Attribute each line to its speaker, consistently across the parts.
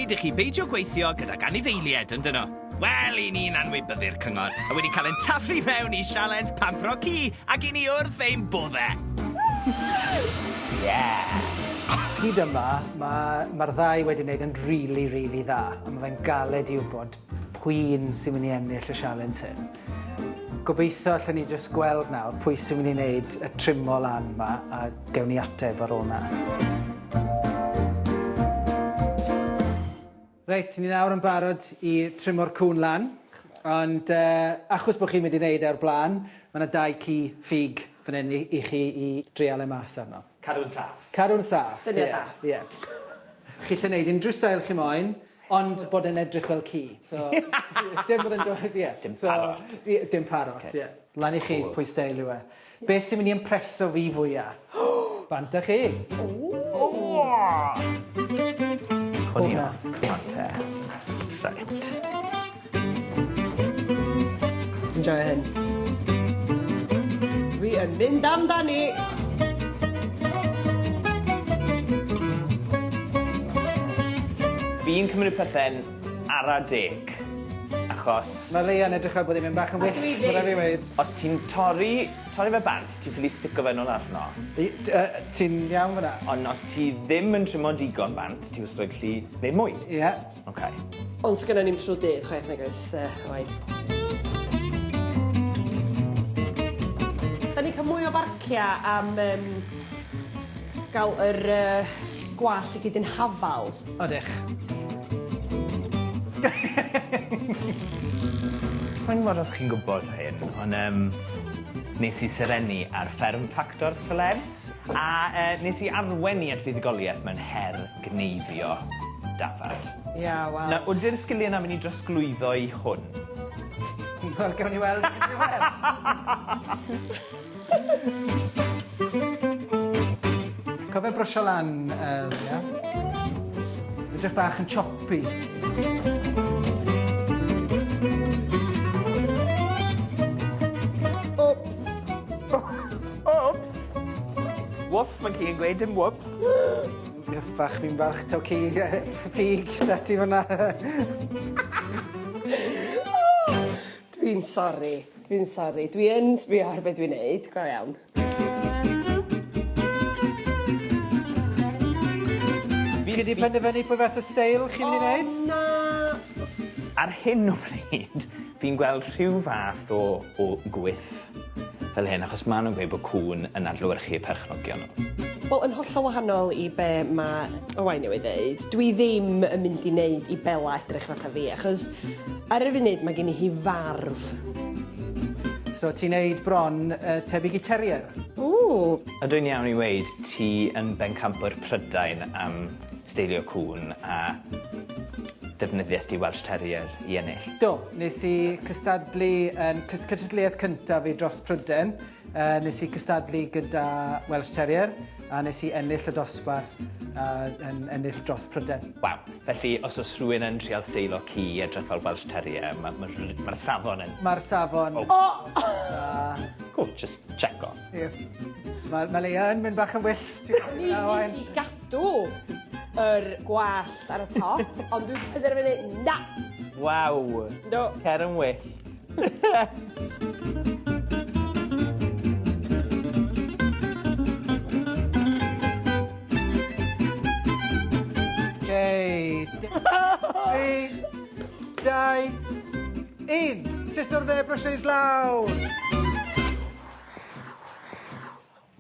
Speaker 1: rhaid i chi beidio gweithio gydag anifeiliaid yn dyn nhw. Wel, i ni'n anwybyddu'r cyngor, a wedi cael ein taflu mewn i sialens pampro ci ac i ni wrth ein boddau.
Speaker 2: Hyd yma, mae'r ddau wedi wneud yn rili dda. A mae fe'n galed i wybod pwy'n sy'n mynd i ennill y sialens hyn. Gobeithio allan ni jyst gweld nawr pwy sy'n mynd i wneud y trimo lan yma a gewn ni ateb ar ôl yna. Reit, ni nawr yn barod i trimo'r cwn lan. Ond achos bod chi'n mynd i wneud e'r blaen, mae yna 2 ci ffug fan hyn i chi i drial e mas arno.
Speaker 3: Cadw'n saff.
Speaker 2: Cadw'n saff.
Speaker 4: Syniad da.
Speaker 2: Ie. Chi'n lle wneud unrhyw stael chi moyn, ond bod e'n edrych fel ci. So, dim bod yn dod, ie.
Speaker 3: Dim parot.
Speaker 2: Dim parot, ie. Lan i chi pwy stael yw e. Beth sy'n mynd i impreso fi fwyaf? Bant â chi.
Speaker 3: Hwn i off. Clante. Right.
Speaker 4: Enjoy hyn. Dwi yn mynd amdani.
Speaker 3: Fi'n cymryd pethau'n ara deg, achos...
Speaker 2: Mae Leia'n edrych fel bod e'n mynd bach yn wyllt, mae'n rhaid fi weid.
Speaker 3: Os ti'n torri fe bant, ti'n ffili stico fe nôl arno.
Speaker 2: Ti'n iawn fyna?
Speaker 3: Ond os ti ddim yn trimo digon bant, ti wastad gallu gwneud mwy.
Speaker 2: Ie.
Speaker 3: Okay.
Speaker 4: Ond sgynna ni'n trwy dydd, chwaith nag oes. Da ni'n cael mwy o farcia am gael yr gwallt i gyd yn hafal.
Speaker 2: Odych.
Speaker 3: Sa'n gwybod os chi'n gwybod hyn, ond nes i serenu ar fferm Ffactor Celebs, a nes i arwennu at fuddugoliaeth mewn her gneifio dafad.
Speaker 4: Ia, wel.
Speaker 3: Na, wedi'r sgiliau na mynd i drosglwyddo i hwn?
Speaker 2: Wel, gawn ni weld. Cofio brwsio lan, ia. Edrych bach yn choppy.
Speaker 4: Whoops.
Speaker 3: Whoops! Woof, mae ci yn gweud yn whoops.
Speaker 2: Gyffach, fi'n barch taw ci ffug stati fyna.
Speaker 4: Dwi'n sori. Dwi yn sbio ar beth dwi'n neud, go iawn.
Speaker 2: Fi wedi penderfynu pwy fath o steil chi'n mynd i wneud?
Speaker 4: Na!
Speaker 3: Ar hyn o bryd, fi'n gweld rhyw fath o gwyth fel hyn, achos maen nhw'n gweud bod cwn yn adlewyrchu perchnogion nhw.
Speaker 4: Wel, yn hollol wahanol i be mae Owain newydd ddeud, dwi ddim yn mynd i wneud i Bella edrych fatha fi, achos ar y funud mae gen i hi farf.
Speaker 2: So ti'n neud bron tebyg i terrier?
Speaker 4: Ww!
Speaker 3: Ydw'n iawn i weid, ti yn bencampwr Prydain am steilio cwn a defnyddiais di Welsh Terrier i ennill?
Speaker 2: Do, nes i cystadlu yn cystadleuaeth cyntaf fi dros Prydain. Nes i cystadlu gyda Welsh Terrier a nes i ennill y dosbarth yn ennill dros Prydain.
Speaker 3: Waw, felly os oes rhywun yn trial steilo ci edrych fel Welsh Terrier, mae'r safon yn...
Speaker 2: Mae'r safon...
Speaker 3: Cool, just check-o.
Speaker 2: Mae Leia yn mynd bach yn wyllt.
Speaker 4: Ni gadw yr gwallt ar y top, ond dwi'n penderfynu na!
Speaker 3: Waw,
Speaker 4: Do.
Speaker 3: cer yn wyllt.
Speaker 2: Okay. 3, 2, 1. Siswr neu brwsys lawr.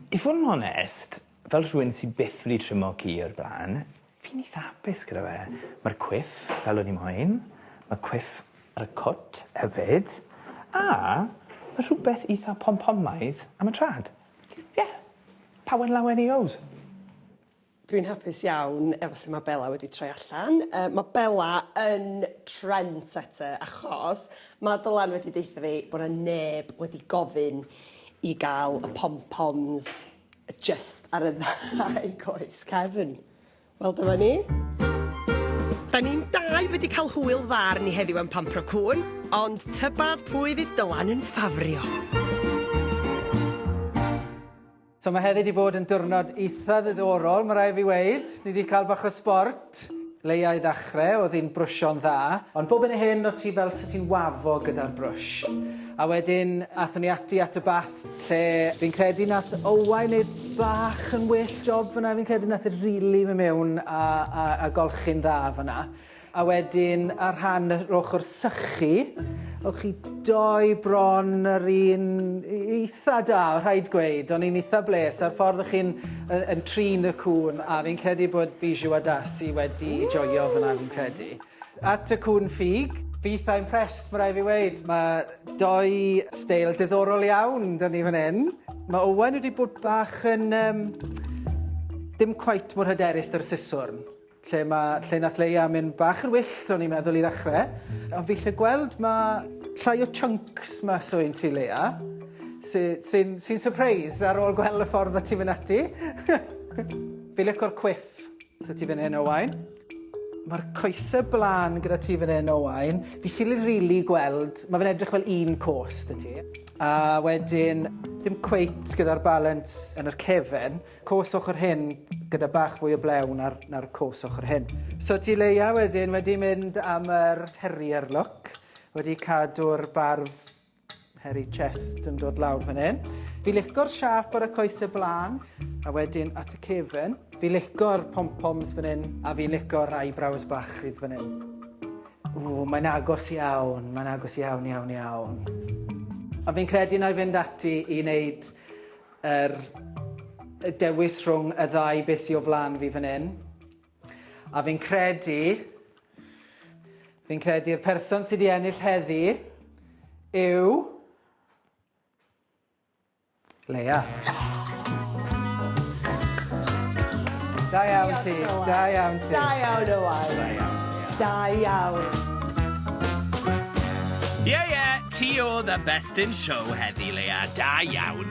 Speaker 3: I fod yn onest, fel rhywun sy'n byth wedi trimo ci o'r blaen, fi'n eitha hapus gyda fe. Mae'r cwiff, fel o'n i moyn, mae cwiff ar y cwt hefyd, a mae rhywbeth eitha pom-pomaidd am y trad. Ie, pawen lawen i ows.
Speaker 4: Dwi'n hapus iawn efo sut mae Bella wedi troi allan. Mae Bella yn trendsetter achos mae Dylan wedi deitha fi bod yna neb wedi gofyn i gael y pom-poms just ar y ddau goes cefn. Wel, dyma ni. Da ni'n dau wedi cael hwyl dda ni heddiw yn pampro cwn, ond tybad pwy fydd Dylan yn ffafrio.
Speaker 2: So mae heddi wedi bod yn diwrnod eitha ddiddorol, mae rai fi weid. Ni wedi cael bach o sport. Leia i ddechrau, oedd hi'n brwsio'n dda, ond bob yn y hyn o ti fel sut ti'n wafo gyda'r brwsh. A wedyn, athon ni ati at y bath, lle fi'n credu nath Owain neud bach yn well job fyna. Fi'n credu nath i'n rili mynd mewn a golchi'n dda fyna. A wedyn, ar rhan yr ochr sychu, o'ch chi doi bron yr un eitha da, rhaid gweud. O'n i'n eitha bles, a'r ffordd o'ch chi'n yn trin y cwn, a fi'n credu bod Dijou a Dasi wedi joio fyna, fi'n credu. At y cwn ffug, fi eitha impressed, mae rai fi weid. Mae doi steil diddorol iawn, dyn ni fan hyn. Mae Owain wedi bod bach yn ddim cweit mor hyderus yr siswrn. Lle nath Leia mynd bach yn wyllt, o'n i'n meddwl i ddechrau. Ond fi lle gweld mae llai o chunks ma swy'n ti Leia. Sy'n surprise ar ôl gweld y ffordd o ti fynd ati. Fi licio'r quiff sy'n ti fynd hyn Owain. Mae'r coesau blaen gyda ti fan hyn Owain, fi ffili rili gweld, mae fe'n edrych fel un cost y ti. A wedyn, dim cweit gyda'r balance yn yr cefn, cos ochr hyn gyda bach fwy o blewn na'r cos ochr hyn. So ti Leia wedyn wedi mynd am yr terrier look, wedi cadw'r barf hairy chest yn dod lawr fan hyn. Fi licio'r siap ar y coesau blaen, a wedyn at y cefn. Fi licio'r pom-poms fan hyn, a fi licio'r eyebrows bach idd fan hyn. Mae'n agos iawn, mae'n agos iawn, iawn, iawn. A fi'n credu na i fynd ati i wneud y dewis rhwng y ddau beth sy'n o flaen fi fan hyn. A fi'n credu'r person sydd wedi ennill heddi yw Leia. Da iawn ti, da iawn ti.
Speaker 4: Da iawn Owain. Da iawn.
Speaker 1: Ie, ti o the best in show heddi, Leia. Da iawn.